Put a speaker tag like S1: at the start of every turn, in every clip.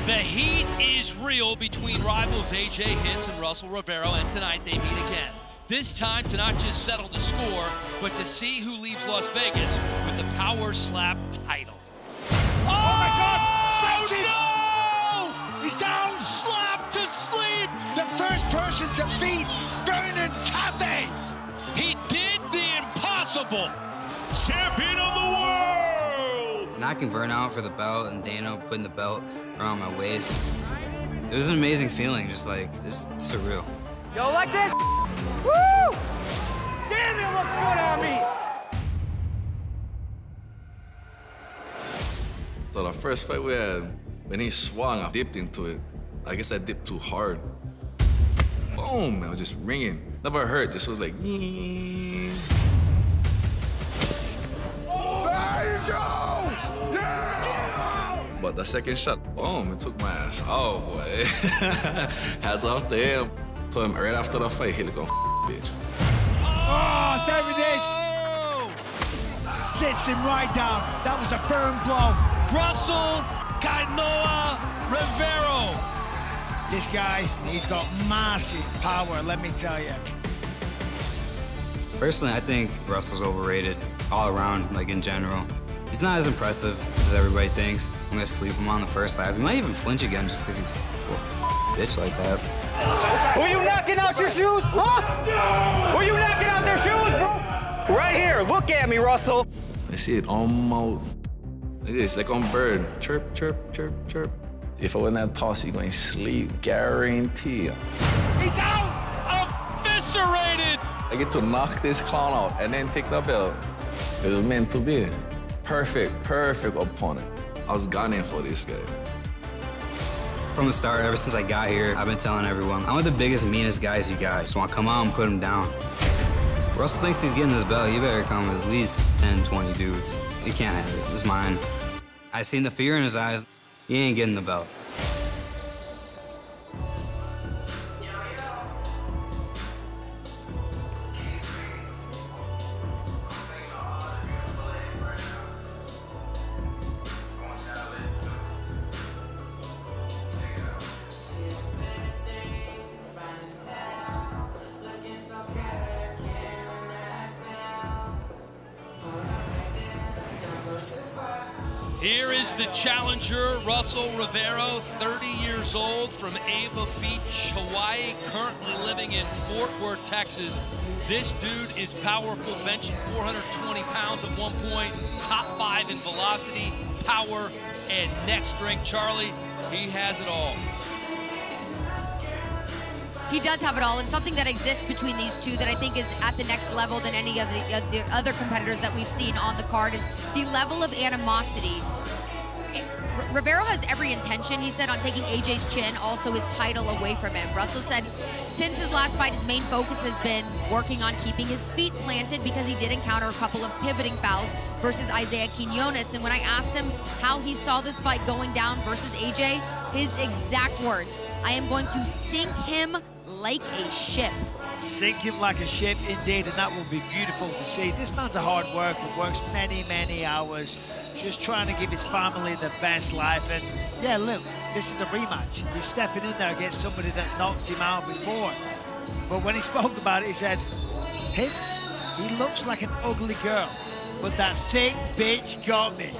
S1: The heat is real between rivals AJ HINTZ and Russell Rivero, and tonight they meet again. This time to not just settle the score, but to see who leaves Las Vegas with the Power Slap title. Oh my God! No!
S2: He's down!
S1: Slap to sleep!
S2: The first person to beat Vernon Cathay!
S1: He did the impossible!
S3: Champion of the world!
S4: Knocking Vern out for the belt and Dano putting the belt around my waist. It was an amazing feeling, just surreal.
S5: Yo, like this? Woo! Damn, it looks good on me!
S6: So the first fight we had, when he swung, I dipped into it. I guess I dipped too hard. Boom, it was just ringing. Never hurt, just was like, yee.
S2: There you go! Yeah!
S6: But the second shot, boom, it took my ass. Oh boy. Hats off to him. Told him right after the fight, he look on bitch.
S2: Oh, there it is! Sits him right down. That was a firm blow.
S1: Russell Rivero.
S2: This guy, he's got massive power, let me tell you.
S4: Personally, I think Russell's overrated all around, like in general. He's not as impressive as everybody thinks. I'm gonna sleep him on the first lap. He might even flinch again just because he's a bitch like that.
S5: Were you knocking out your shoes? Huh? Were you knocking out their shoes, bro? Right here, look at me, Russell.
S6: I see it almost. Look at this, like on bird. Chirp, chirp, chirp, chirp. If I win that toss, you're going to sleep, guarantee.
S2: He's out!
S1: Eviscerated!
S6: I get to knock this clown out and then take the belt. It was meant to be. Perfect, perfect opponent. I was gunning for this guy.
S4: From the start, ever since I got here, I've been telling everyone, I'm one of the biggest, meanest guys you got. Just want to come out and put him down. Russell thinks he's getting this belt. You better come with at least 10, 20 dudes. He can't have it. It's mine. I seen the fear in his eyes. He ain't getting the belt.
S1: Here is the challenger, Russell Rivero, 30 years old, from Ava Beach, Hawaii, currently living in Fort Worth, Texas. This dude is powerful, benching 420 pounds at one point, top 5 in velocity, power, and neck strength. Charlie, he has it all.
S7: He does have it all, and something that exists between these two that I think is at the next level than any of the other competitors that we've seen on the card is the level of animosity. Rivero has every intention, he said, on taking AJ's chin, also his title, away from him. Russell said since his last fight, his main focus has been working on keeping his feet planted because he did encounter a couple of pivoting fouls versus Isaiah Quinones. And when I asked him how he saw this fight going down versus AJ, his exact words, I am going to sink him like a ship.
S2: Sink him like a ship, indeed, and that will be beautiful to see. This man's a hard worker, works many, many hours, just trying to give his family the best life. And yeah, look, this is a rematch. He's stepping in there against somebody that knocked him out before. But when he spoke about it, he said, HINTZ, he looks like an ugly girl, but that thick bitch got me.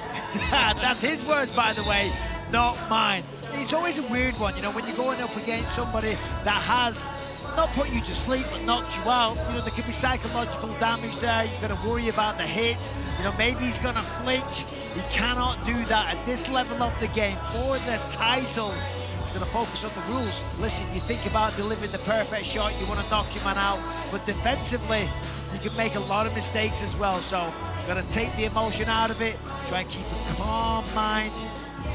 S2: That's his words, by the way, not mine. It's always a weird one, you know, when you're going up against somebody that has not put you to sleep, but knocked you out. You know, there could be psychological damage there. You've got to worry about the hit. You know, maybe he's going to flinch. He cannot do that at this level of the game for the title. He's going to focus on the rules. Listen, you think about delivering the perfect shot, you want to knock your man out, but defensively, you can make a lot of mistakes as well. So, got to take the emotion out of it, try and keep a calm mind,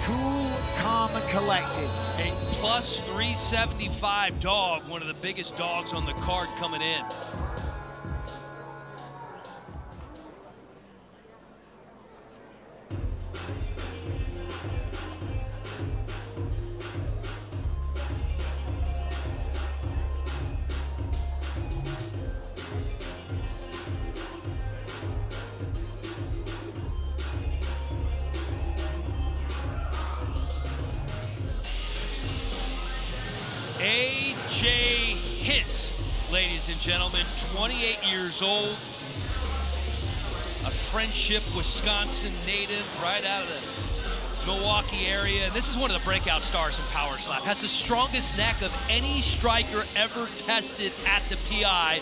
S2: cool, calm, and collected.
S1: A plus 375 dog, one of the biggest dogs on the card coming in. AJ HINTZ, ladies and gentlemen, 28 years old, a Friendship, Wisconsin native, right out of the Milwaukee area. And this is one of the breakout stars in Power Slap. Has the strongest neck of any striker ever tested at the PI.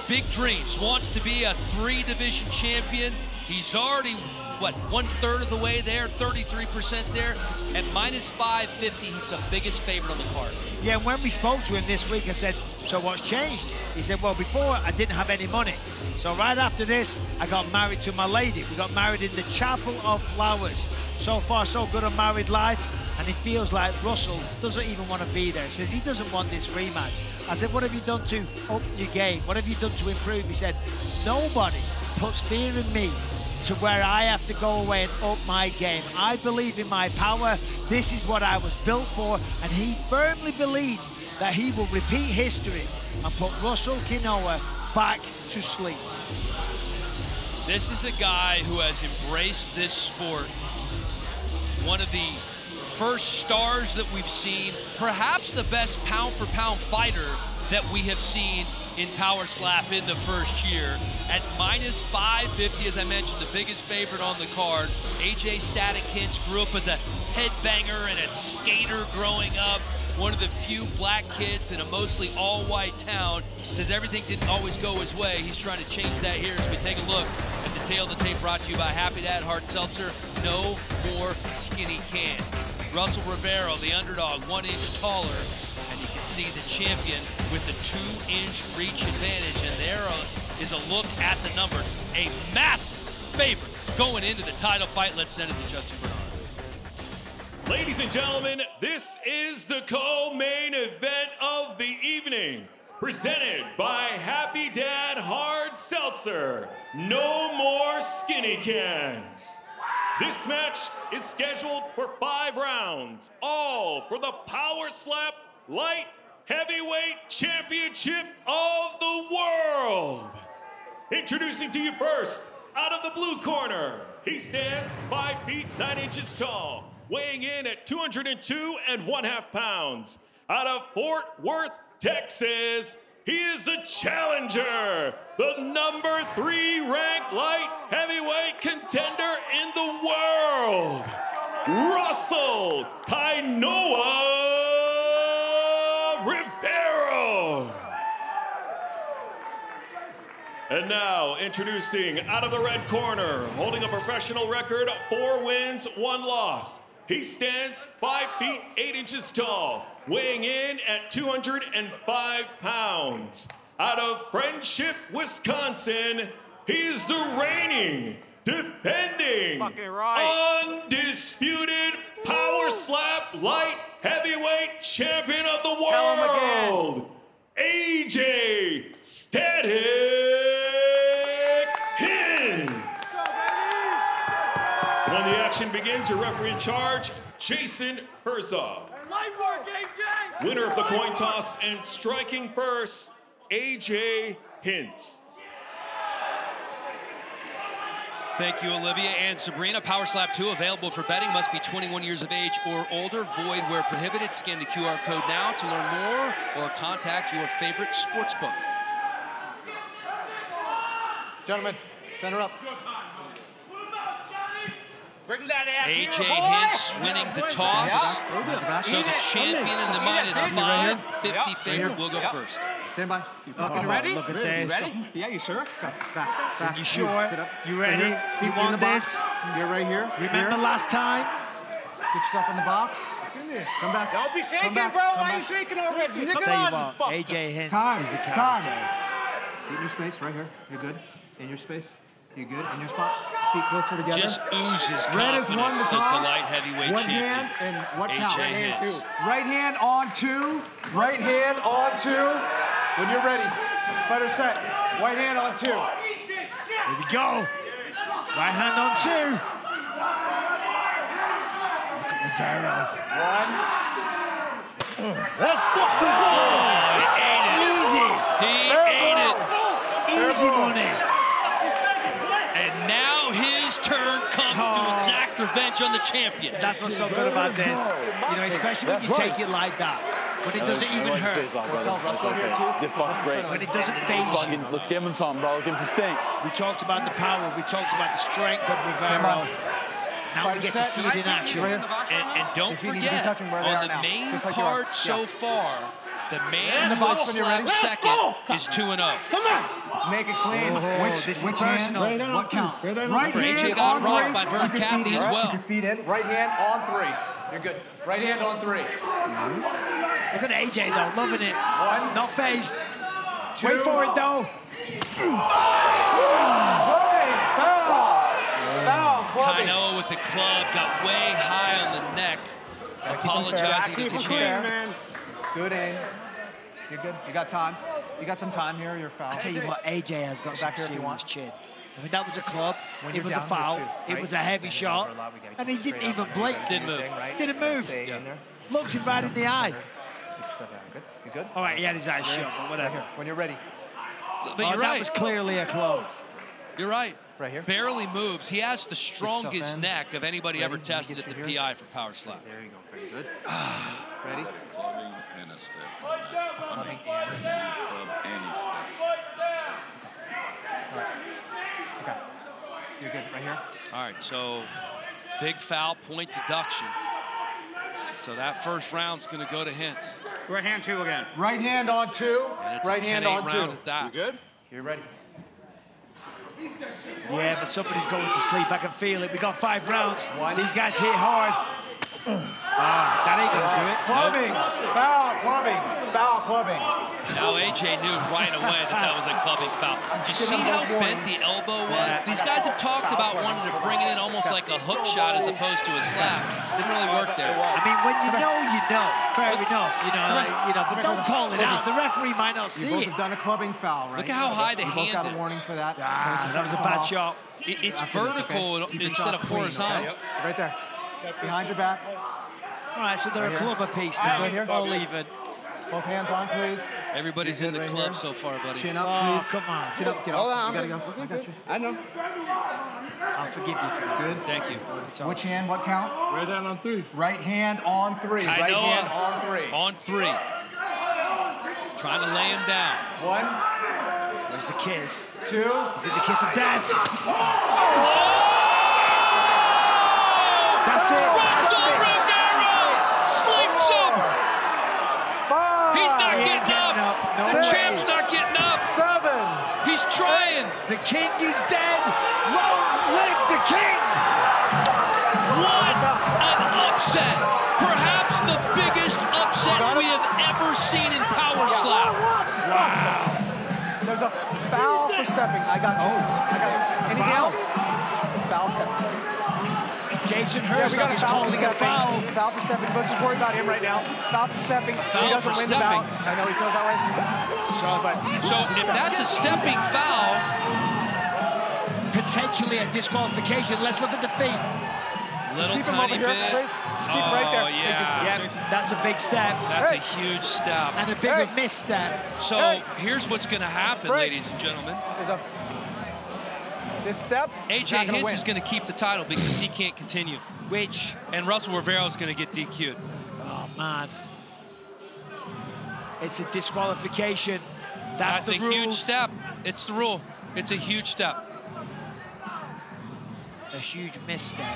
S1: Big dreams, wants to be a 3-division champion. He's already, what, 1/3 of the way there, 33% there. At -550, he's the biggest favorite on the card.
S2: Yeah, and when we spoke to him this week, I said, so what's changed? He said, well, before I didn't have any money. So right after this, I got married to my lady. We got married in the Chapel of Flowers. So far, so good on married life. And he feels like Russell doesn't even want to be there. He says he doesn't want this rematch. I said, what have you done to up your game? What have you done to improve? He said, nobody puts fear in me to where I have to go away and up my game. I believe in my power. This is what I was built for. And he firmly believes that he will repeat history and put Russell Kinoa back to sleep.
S1: This is a guy who has embraced this sport. One of the first stars that we've seen, perhaps the best pound-for-pound fighter that we have seen in Power Slap in the first year. At -550, as I mentioned, the biggest favorite on the card. AJ Static HINTZ grew up as a headbanger and a skater growing up. One of the few black kids in a mostly all-white town. Says everything didn't always go his way. He's trying to change that here as we take a look at the tail of the tape, brought to you by Happy Dad Hard Seltzer. No more skinny cans. Russell Rivero, the underdog, 1 inch taller, and you can see the champion with the 2-inch reach advantage. And there is a look at the numbers. A massive favorite going into the title fight. Let's send it to Justin Bernard.
S3: Ladies and gentlemen, this is the co-main event of the evening. Presented by Happy Dad Hard Seltzer. No more skinny cans. This match is scheduled for 5 rounds, all for the Power Slap Light Heavyweight Championship of the World. Introducing to you first, out of the blue corner, he stands 5 feet 9 inches tall, weighing in at 202.5 pounds. Out of Fort Worth, Texas, he is the challenger, the number 3 ranked light heavyweight contender in the world, Russell Kinoa Rivero. And now introducing out of the red corner, holding a professional record, 4 wins, 1 loss. He stands 5 feet 8 inches tall, weighing in at 205 pounds. Out of Friendship, Wisconsin, he is the reigning, defending, undisputed Power Slap Light Heavyweight Champion of the World, AJ Static HINTZ. When the action begins, your referee in charge, Jason Herzog. Winner of the coin toss and striking first, AJ HINTZ.
S1: Thank you, Olivia and Sabrina. Power Slap 2 available for betting. Must be 21 years of age or older. Void where prohibited. Scan the QR code now to learn more or contact your favorite sports book.
S8: Gentlemen, center up. Bring that ass
S1: AJ
S8: here,
S1: HINTZ winning the toss. So the champion in the -550 favorite will go first.
S8: Stand by. You ready?
S2: Look at this.
S8: You ready? Yeah, you sure? Back.
S2: You sure?
S8: Sit up.
S2: You ready? You want this?
S8: You're right here.
S2: Remember last time?
S8: Get yourself in the box. It's in there. Come back.
S9: Don't be shaking, bro. Why are you shaking already?
S2: I'll tell you what, AJ HINTZ is the character.
S8: Get in your space right here. You're good. In your space. You're good. In your spot. Feet closer together.
S1: Just oozes
S8: Red has won
S1: confidence
S8: the
S1: as the
S8: toss.
S1: light heavyweight
S8: One
S1: champion.
S8: hand and what count?
S1: AJ HINTZ.
S8: Right hand on 2. Right hand on 2. When you're ready. Fighter set. Right hand on 2.
S2: Here we go. Right hand on 2. Look at Rivero.
S8: 1.
S2: Let's fucking go. Easy.
S1: He ate it.
S2: Easy money.
S1: And now his turn comes to exact revenge on the champion.
S2: That's what's so good about this. You know, especially when you take it like that. When it doesn't even hurt. When it doesn't phase you.
S10: Let's give him something, bro. Give him some stink.
S2: We talked about the power. We talked about the strength of Rivero. Now we get to see it in action.
S1: And don't forget, on the main card so far, the man who was slapped second is 2-0.
S8: Come on! Make it clean. Which hand? What count? Right hand
S1: AJ got
S8: on
S1: rocked by
S8: three.
S1: Vern Kathy as well.
S8: Keep your feet in. Right hand on three. You're good. Right hand on three.
S2: Look at AJ though, loving it.
S8: One.
S2: Not phased.
S8: Two.
S2: Wait for it though.
S1: Kainoa with the club got way high on the neck. Apologizing to the chair.
S8: Man. Good aim. You're good. You got time. You got some time here. You're foul.
S2: I tell you what, AJ has got some serious chin. I mean, that was a club. It was a foul. It was a heavy shot, and he didn't even blink.
S1: Didn't move.
S2: Didn't move. Looked him right in the eye.
S8: Good. You good?
S2: All right, he had his eyes shut, but whatever.
S8: When you're ready.
S1: But you're right.
S2: That was clearly a club.
S1: You're right.
S8: Right here.
S1: Barely moves. He has the strongest neck of anybody ever tested at the PI for power slap.
S8: There you go. Very good. Ready?
S11: Clubbing and a step. Clubbing and a step.
S8: Okay. You're good. Right here.
S1: All right, so big foul, point deduction. So that first round's going to go to HINTZ.
S9: Right hand 2 again.
S8: Right hand on 2. Right hand on 2.
S1: At that.
S8: You good? You're ready.
S2: Yeah, but somebody's going to sleep. I can feel it. We got 5 rounds. These guys hit hard. That ain't gonna do it.
S8: Clubbing. Foul clubbing. Foul clubbing.
S1: Now AJ knew right away that was a clubbing foul. Did you see how bent the elbow was? These guys have talked about wanting to bring it in almost like a hook shot as opposed to a slap. Didn't really work there.
S2: I mean, when you know, you know. Fair enough. But don't call it out. The referee might not see
S8: You both
S2: it.
S8: have done a clubbing foul, right?
S1: Look at how high the
S8: you
S1: hand
S8: both got a
S1: is.
S8: warning for that.
S2: That was a bad shot.
S1: It's vertical instead of horizontal.
S8: Right there. Behind your back.
S2: All right, so they're a club apiece now.
S8: Right here.
S2: All even.
S8: Both hands on, please.
S1: Everybody's in the club so far, buddy.
S8: Chin up,
S2: Oh,
S8: please.
S2: come on.
S8: Chin up. Get off. You gotta go. I got you.
S10: I know.
S2: I'll forgive you for that.
S8: Good.
S1: Thank you.
S8: Which hand? What count?
S10: Right hand on 3.
S8: Right hand on 3.
S1: Kainoa
S8: Right hand on 3.
S1: On 3. Trying to lay him down.
S8: 1.
S2: There's the kiss.
S8: 2.
S2: Is it the kiss of death? That's it.
S1: Russell Rivero sleeps him.
S8: 5.
S1: He's not getting up. The champ's not getting up.
S8: 7.
S1: He's trying.
S2: The king is dead. Long live the king.
S1: What an upset. Perhaps the biggest upset we have ever seen in power slap.
S2: Wow.
S8: There's a foul for stepping. I got you. I got you. Anything else? Foul stepping.
S2: Jason
S8: Yeah, we
S2: Herzog
S8: got a
S2: is
S8: foul for
S2: calling a
S8: stepping.
S2: foul.
S8: Foul for stepping. Let's just worry about him right now. Foul for stepping.
S1: Foul
S8: He doesn't
S1: for
S8: win the bout.
S1: stepping.
S8: I know he feels that way.
S1: So if that's a stepping foul,
S2: Potentially a disqualification. Let's look at the feet.
S1: little
S8: keep him over
S1: tiny
S8: here,
S1: bit.
S8: please. Just keep him right there.
S1: Oh, yeah.
S2: Yeah, that's a big step.
S1: That's a huge step.
S2: And a bigger misstep.
S1: So here's what's going to happen, ladies and gentlemen.
S8: This step.
S1: AJ HINTZ is going to keep the title because he can't continue. And Russell Rivero is going to get DQ'd.
S2: Oh, man. It's a disqualification. That's the
S1: a
S2: rules.
S1: huge step. It's the rule. It's a huge step.
S2: A huge misstep.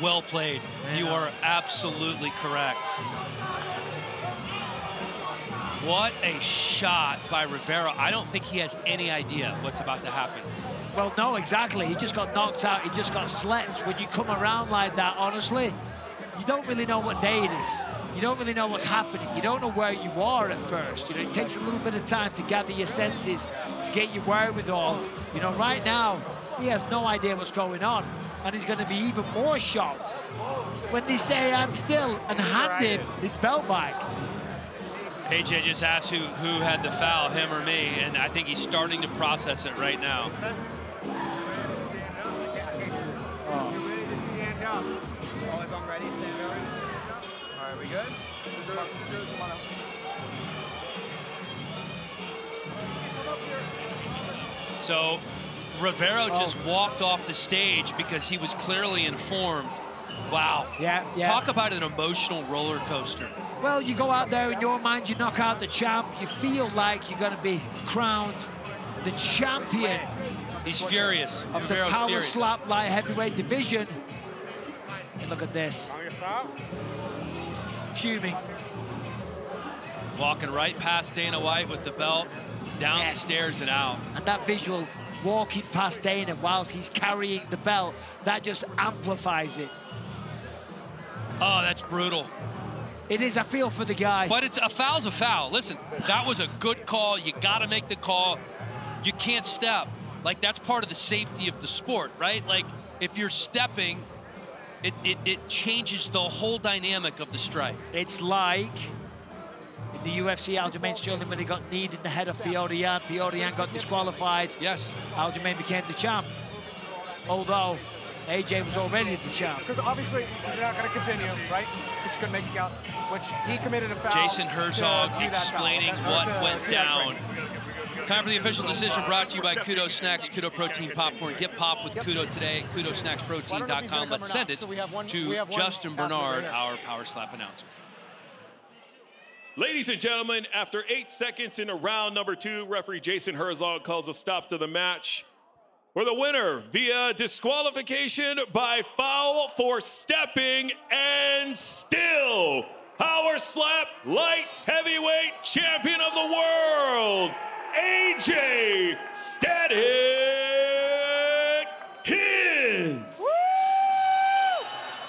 S1: Well played. You are absolutely correct. What a shot by Rivero. I don't think he has any idea what's about to happen.
S2: Well, no, exactly. He just got knocked out. He just got slept. When you come around like that, honestly, you don't really know what day it is. You don't really know what's happening. You don't know where you are at first. You know, it takes a little bit of time to gather your senses, to get your wherewithal. You know, right now, he has no idea what's going on. And he's going to be even more shocked when they say hand still and hand him his belt back.
S1: AJ just asked who had the foul, him or me, and I think he's starting to process it right now. So Rivero just walked off the stage because he was clearly informed. Wow.
S2: Yeah.
S1: Talk about an emotional roller coaster.
S2: Well, you go out there in your mind, you knock out the champ, you feel like you're going to be crowned the champion.
S1: He's furious.
S2: Of the power slap light heavyweight division. And look at this. Fuming.
S1: Walking right past Dana White with the belt, down the stairs and out.
S2: And that visual, walking past Dana whilst he's carrying the belt, that just amplifies it.
S1: Oh, that's brutal.
S2: It is, I feel for the guy.
S1: But it's a foul's a foul. Listen, that was a good call. You got to make the call. You can't step. Like, that's part of the safety of the sport, right? Like, if you're stepping, it changes the whole dynamic of the strike.
S2: It's like in the UFC, Aljamain Sterling, when he got kneed in the head of Petr Yan. Petr Yan got disqualified.
S1: Yes.
S2: Aljamain became the champ. Although AJ was already the champ.
S8: Because obviously, you're not going to continue, right? Because you couldn't make the count, which he committed a foul.
S1: Jason Herzog explaining what went down. Time for the official decision, brought to you by Kudo Snacks, Kudo Protein Popcorn. Get pop with Kudo today, KudoSnacksProtein.com. Let's send it to Justin Bernard, our Power Slap announcer.
S3: Ladies and gentlemen, after 8 seconds into round number 2, referee Jason Herzog calls a stop to the match. For the winner via disqualification by foul for stepping and still Power Slap Light Heavyweight Champion of the World, AJ Static HINTZ.